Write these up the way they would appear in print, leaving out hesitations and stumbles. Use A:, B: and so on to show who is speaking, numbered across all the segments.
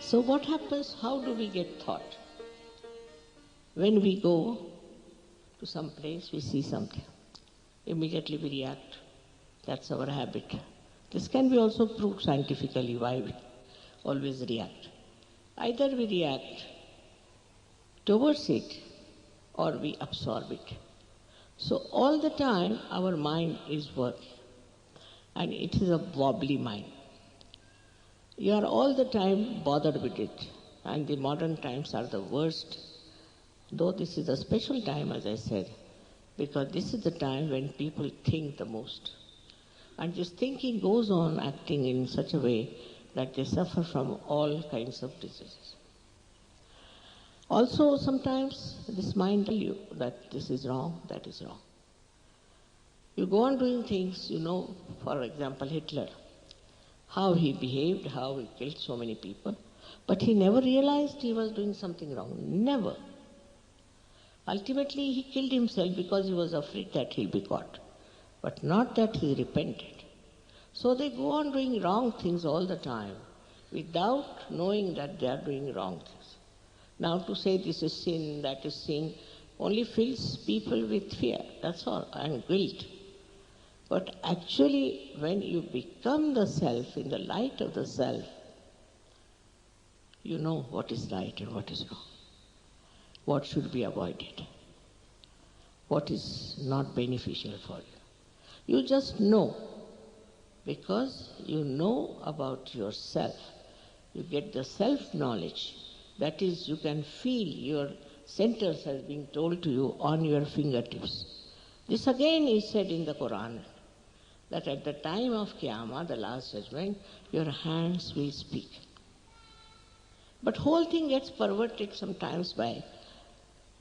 A: So what happens? How do we get thought? When we go to some place, we see something. Immediately we react. That's our habit. This can be also proved scientifically why we always react. Either we react towards it or we absorb it. So all the time our mind is working, and it is a wobbly mind. You are all the time bothered with it, and the modern times are the worst, though this is a special time, as I said, because this is the time when people think the most. And this thinking goes on acting in such a way that they suffer from all kinds of diseases. Also, sometimes this mind tells you that this is wrong, that is wrong. You go on doing things, for example, Hitler, how he behaved, how he killed so many people, but he never realized he was doing something wrong. Never. Ultimately, he killed himself because he was afraid that he'll be caught, but not that he repented. So they go on doing wrong things all the time without knowing that they are doing wrong things. Now to say this is sin, that is sin, only fills people with fear, that's all, and guilt. But actually, when you become the self, in the light of the self, you know what is right and what is wrong, what should be avoided, what is not beneficial for you. You just know, because you know about yourself. You get the self-knowledge. That is, you can feel your centers as being told to you on your fingertips. This again is said in the Quran, that at the time of Qiyamah, the last judgment, your hands will speak. But whole thing gets perverted sometimes by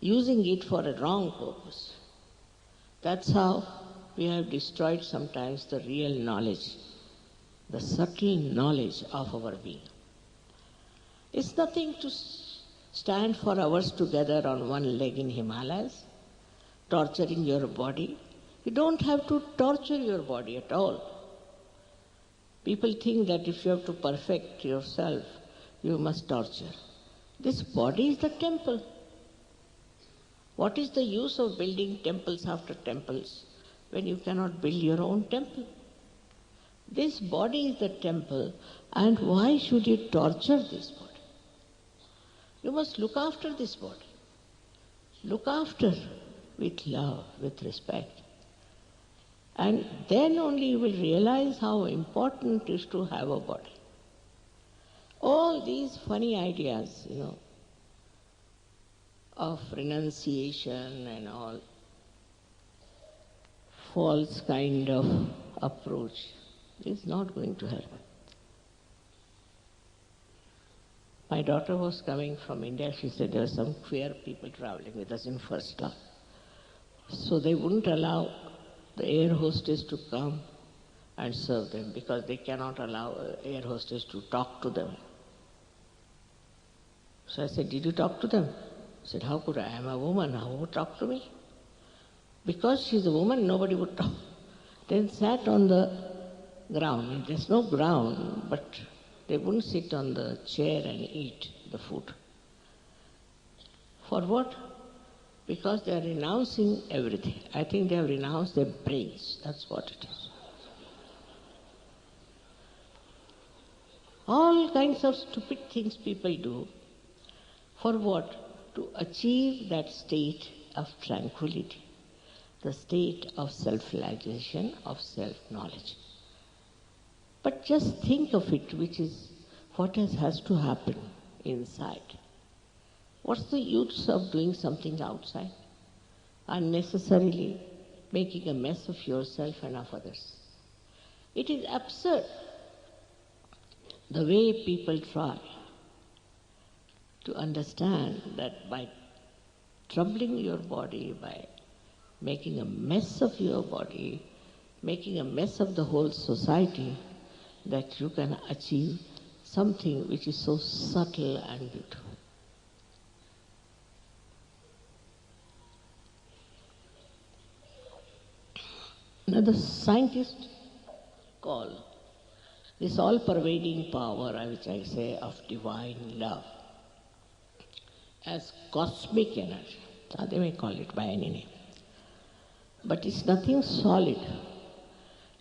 A: using it for a wrong purpose. That's how we have destroyed sometimes the real knowledge, the subtle knowledge of our being. It's nothing to stand for hours together on one leg in Himalayas, torturing your body. You don't have to torture your body at all. People think that if you have to perfect yourself, you must torture. This body is the temple. What is the use of building temples after temples when you cannot build your own temple? This body is the temple, and why should you torture this body? You must look after this body. Look after with love, with respect. And then only you will realize how important it is to have a body. All these funny ideas, of renunciation and all, false kind of approach is not going to help. My daughter was coming from India. She said there were some queer people traveling with us in first class. So they wouldn't allow the air hostess to come and serve them because they cannot allow an air hostess to talk to them. So I said, did you talk to them? I said, how could I? I am a woman. How would talk to me? Because she's a woman, nobody would talk. Then sat on the ground. There's no ground, but they wouldn't sit on the chair and eat the food. For what? Because they are renouncing everything. I think they have renounced their brains. That's what it is. All kinds of stupid things people do. For what? To achieve that state of tranquility, the state of self-realization, of self-knowledge. But just think of it, which is what has to happen inside. What's the use of doing something outside? Unnecessarily making a mess of yourself and of others. It is absurd the way people try to understand that by troubling your body, by making a mess of your body, making a mess of the whole society, that you can achieve something which is so subtle and beautiful. Now the scientists call this all-pervading power, which I say, of divine love, as cosmic energy. Now they may call it by any name. But it's nothing solid.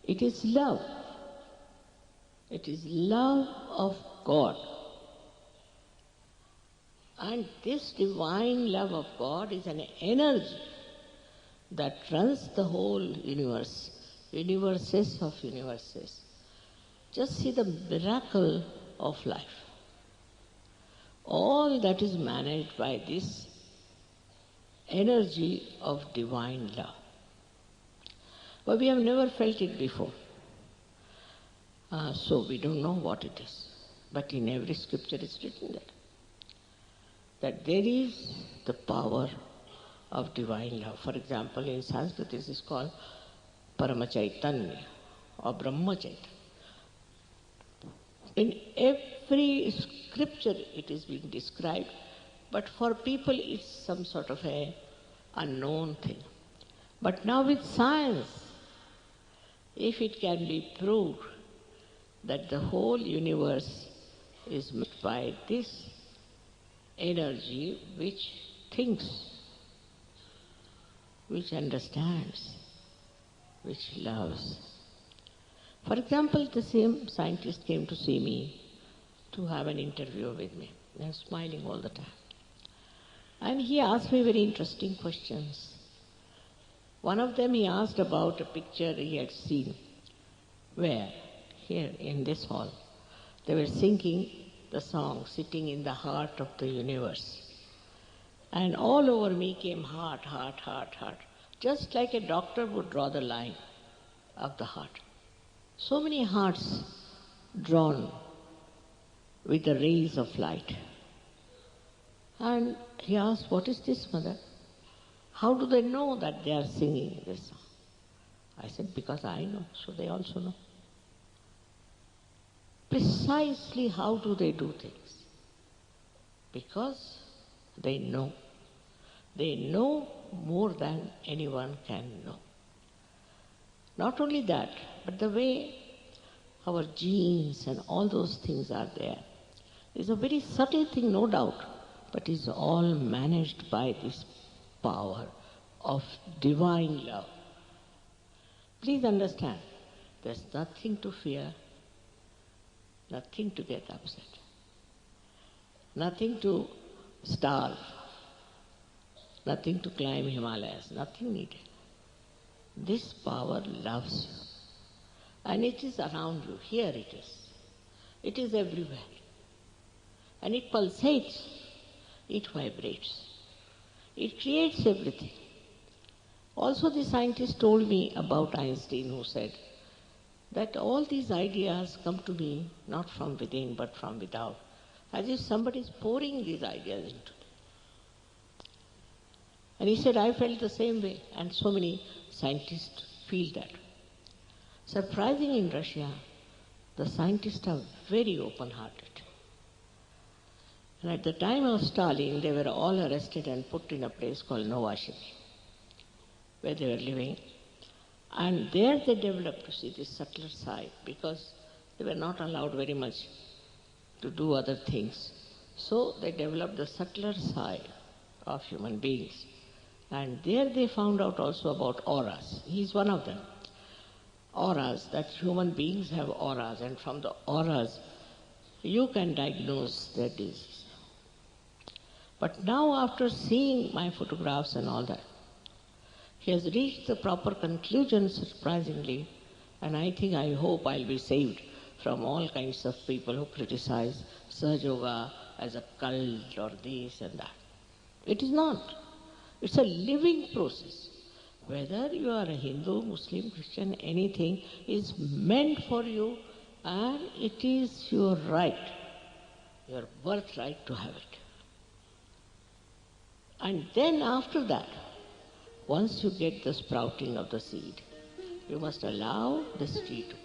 A: It is love. It is love of God. And this divine love of God is an energy that runs the whole universe, universes of universes. Just see the miracle of life. All that is managed by this energy of divine love. But we have never felt it before. So we don't know what it is. But in every scripture it's written that there is the power of divine love. For example, in Sanskrit this is called Paramachaitanya or Brahmachaitanya. In every scripture it is being described, but for people it's some sort of a unknown thing. But now with science, if it can be proved that the whole universe is made by this energy which thinks, which understands, which loves. For example, the same scientist came to see me to have an interview with me. I'm smiling all the time. And he asked me very interesting questions. One of them he asked about a picture he had seen where, here in this hall, they were singing the song, Sitting in the Heart of the Universe. And all over me came heart, heart, heart, heart. Just like a doctor would draw the line of the heart. So many hearts drawn with the rays of light. And he asked, what is this, mother? How do they know that they are singing this song? I said, because I know, so they also know. Precisely how do they do things? Because they know. They know more than anyone can know. Not only that, but the way our genes and all those things are there is a very subtle thing, no doubt, but is all managed by this power of divine love. Please understand, there's nothing to fear, nothing to get upset, nothing to starve, nothing to climb Himalayas, nothing needed. This power loves you. And it is around you. Here it is. It is everywhere. And it pulsates. It vibrates. It creates everything. Also the scientist told me about Einstein, who said that all these ideas come to me not from within but from without, as if somebody is pouring these ideas into me. And he said, I felt the same way, and so many scientists feel that. Surprising, in Russia, the scientists are very open-hearted. And at the time of Stalin, they were all arrested and put in a place called Novosibirsk, where they were living. And there they developed, to see, this subtler side, because they were not allowed very much to do other things. So they developed the subtler side of human beings. And there they found out also about auras. He is one of them. Auras, that human beings have auras, and from the auras you can diagnose their disease. But now, after seeing my photographs and all that, he has reached the proper conclusion, surprisingly, and I hope I'll be saved from all kinds of people who criticize Sahaja Yoga as a cult or this and that. It is not. It's a living process. Whether you are a Hindu, Muslim, Christian, anything is meant for you, and it is your right, your birthright to have it. And then after that, once you get the sprouting of the seed, you must allow the seed to